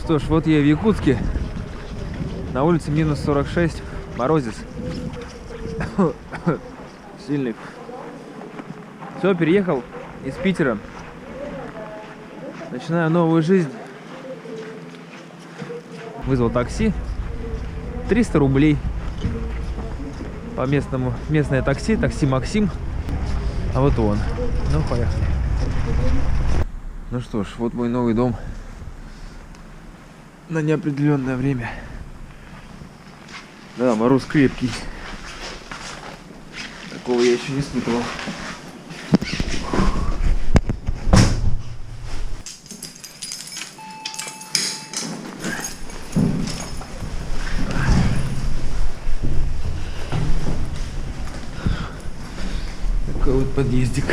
Что ж, вот я в Якутске. На улице минус 46, морозец. Сильный. Все, переехал из Питера. Начинаю новую жизнь. Вызвал такси. 300 рублей. По местному. Местное такси. Такси Максим. А вот он. Ну, поехали. Ну что ж, вот мой новый дом. На неопределенное время. Да, мороз крепкий. Такого я еще не испытывал. Такой вот подъездик.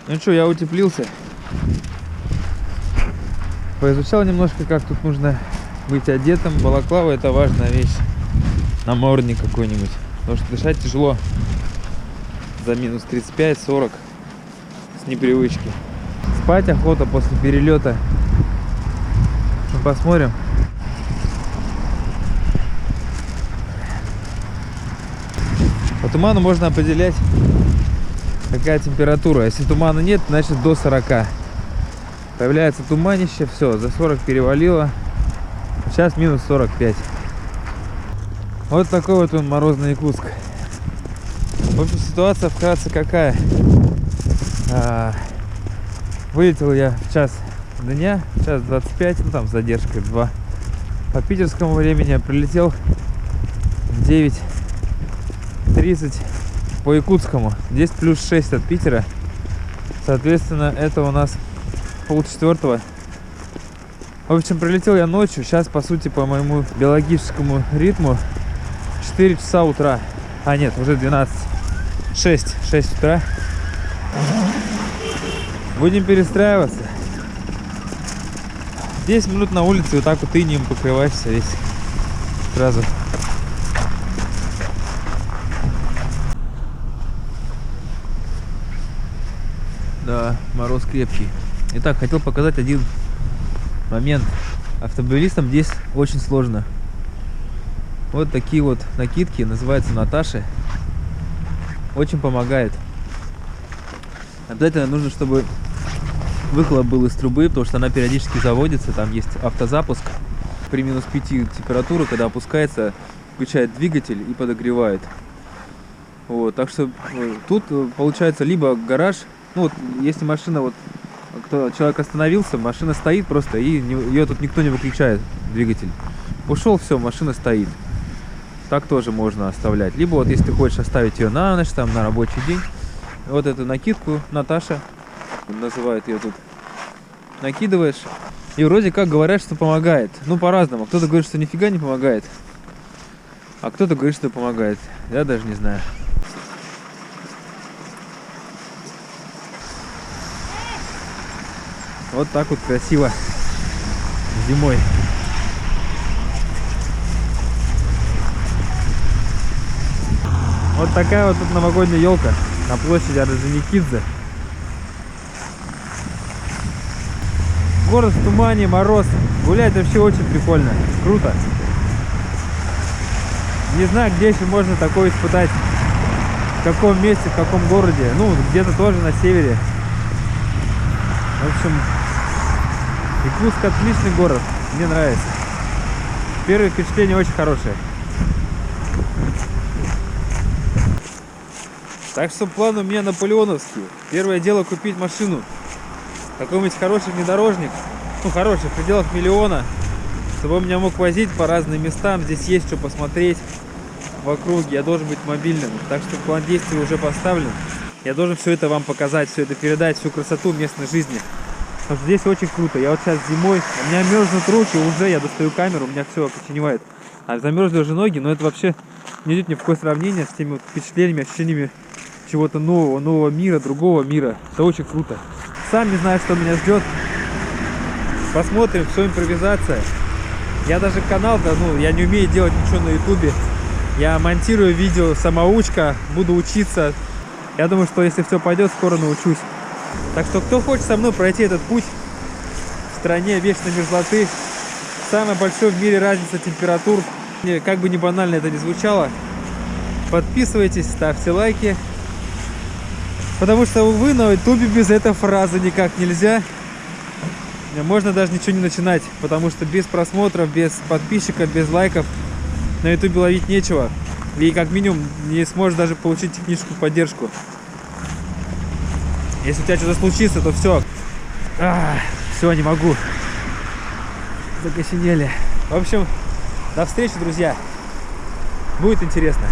Ну что, я утеплился. Поизучал немножко, как тут нужно быть одетым. Балаклава — это важная вещь. Намордник какой-нибудь. Потому что дышать тяжело за минус 35-40 с непривычки. Спать охота после перелета. Ну, посмотрим. По туману можно определять, какая температура. Если тумана нет, значит до 40. Появляется туманище, все, за 40 перевалило. Сейчас минус 45. Вот такой вот он, морозный Якутск. В общем, ситуация вкратце какая. Вылетел я в час дня, час 25, ну там с задержкой 2. По питерскому времени прилетел в 9:30 по якутскому. Здесь плюс 6 от Питера. Соответственно, это у нас 3:30. В общем, прилетел я ночью. Сейчас, по сути, по моему биологическому ритму 4 часа утра. А нет, уже 12. 6 утра. Будем перестраиваться. 10 минут на улице, вот так вот инеем покрываешься весь. Сразу. Да, мороз крепкий. Итак, хотел показать один момент. Автомобилистам здесь очень сложно. Вот такие вот накидки, называются Наташи. Очень помогает. Обязательно нужно, чтобы выхлоп был из трубы, потому что она периодически заводится. Там есть автозапуск. При минус 5 температуры, когда опускается, включает двигатель и подогревает. Вот, так что тут получается либо гараж. Ну вот, если машина, вот человек остановился, машина стоит просто, и ее тут никто не выключает, двигатель. Ушел, все, машина стоит. Так тоже можно оставлять. Либо вот если ты хочешь оставить ее на ночь, там на рабочий день, вот эту накидку Наташа называют ее тут, накидываешь, и вроде как говорят, что помогает. Ну, по-разному. Кто-то говорит, что нифига не помогает, а кто-то говорит, что помогает. Я даже не знаю. Вот так вот красиво зимой. Вот такая вот тут новогодняя елка. на площади Орджоникидзе. Город в тумане, мороз. Гулять вообще очень прикольно, круто. Не знаю, где еще можно такое испытать. В каком месте, в каком городе. Ну, где-то тоже на севере. В общем, Якутск отличный город. Мне нравится. Первое впечатление очень хорошее. Так что план у меня наполеоновский. Первое дело купить машину. Какой-нибудь хороший внедорожник. Ну, хороший, в пределах миллиона. Чтобы он меня мог возить по разным местам. Здесь есть что посмотреть в округе. Я должен быть мобильным. Так что план действий уже поставлен. Я должен все это вам показать, все это передать, всю красоту местной жизни. Потому что здесь очень круто. Я вот сейчас зимой, у меня мерзнут руки уже, я достаю камеру, у меня все окоченевает. А замерзли уже ноги, но это вообще не идет ни в какое сравнение с теми вот впечатлениями, ощущениями чего-то нового, нового мира, другого мира. Это очень круто. Сам не знаю, что меня ждет. Посмотрим, все импровизация. Я даже канал, да, ну, я не умею делать ничего на ютубе. Я монтирую видео самоучка, буду учиться. Я думаю, что если все пойдет, скоро научусь. Так что, кто хочет со мной пройти этот путь в стране вечной мерзлоты, самая большая в мире разница температур, как бы не банально это ни звучало, подписывайтесь, ставьте лайки. Потому что, увы, на ютубе без этой фразы никак нельзя. Можно даже ничего не начинать, потому что без просмотров, без подписчиков, без лайков на ютубе ловить нечего. И как минимум не сможешь даже получить техническую поддержку. Если у тебя что-то случится, то все. Все, не могу. Закоченели. В общем, до встречи, друзья. Будет интересно.